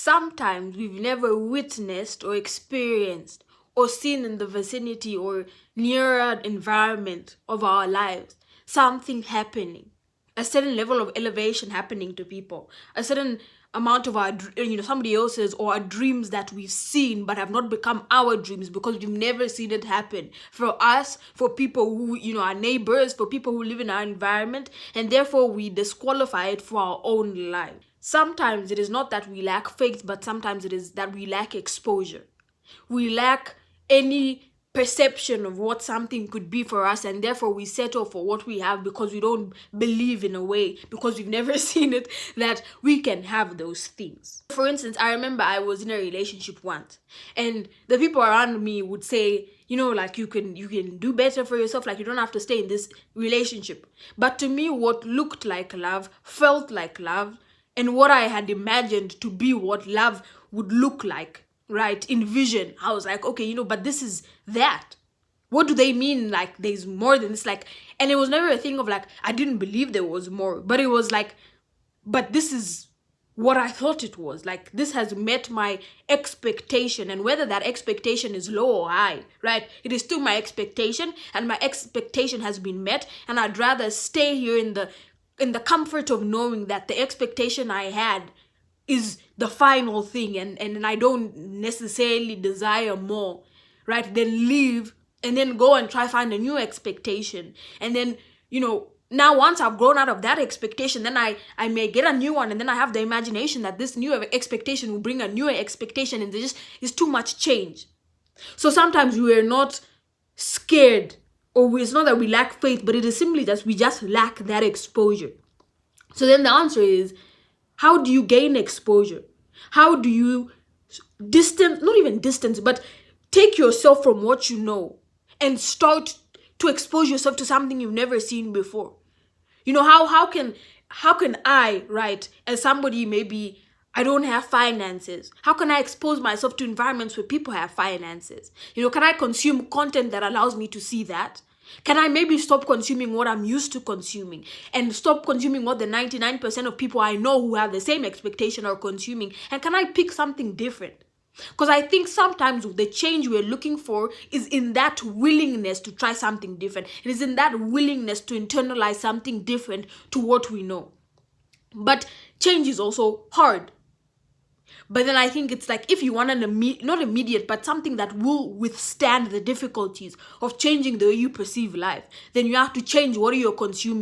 sometimes we've never witnessed or experienced or seen in the vicinity or nearer environment of our lives something happening, a certain level of elevation happening to people, a certain amount of our somebody else's or our dreams that we've seen but have not become our dreams because we've never seen it happen for us, for people who our neighbors, for people who live in our environment, and therefore we disqualify it for our own life. Sometimes it is not that we lack faith, but sometimes it is that we lack exposure. We lack any perception of what something could be for us, and therefore we settle for what we have because we don't believe, in a way, because we've never seen it, that we can have those things. For instance, I remember I was in a relationship once, and the people around me would say, like, you can do better for yourself, like you don't have to stay in this relationship. But to me, what looked like love, felt like love, and what I had imagined to be what love would look like, right, in vision, I was like, okay, but this is that. What do they mean, like, there's more than this? Like, and it was never a thing of like, I didn't believe there was more, but it was like, but this is what I thought it was. Like, this has met my expectation, and whether that expectation is low or high, right, it is still my expectation, and my expectation has been met, and I'd rather stay here in the comfort of knowing that the expectation I had is the final thing, and I don't necessarily desire more, right, than leave and then go and try find a new expectation. And then, now once I've grown out of that expectation, then I may get a new one, and then I have the imagination that this new expectation will bring a newer expectation, and there just is too much change. So sometimes we are not scared, or it's not that we lack faith, but it is simply that we just lack that exposure. So then the answer is, how do you gain exposure? How do you not even distance, but take yourself from what you know and start to expose yourself to something you've never seen before? How can I, right, as somebody, maybe I don't have finances, how can I expose myself to environments where people have finances? Can I consume content that allows me to see that? Can I maybe stop consuming what I'm used to consuming and stop consuming what the 99% of people I know who have the same expectation are consuming? And can I pick something different? Because I think sometimes the change we're looking for is in that willingness to try something different. It is in that willingness to internalize something different to what we know. But change is also hard. But then I think it's like, if you want not immediate, but something that will withstand the difficulties of changing the way you perceive life, then you have to change what you're consuming.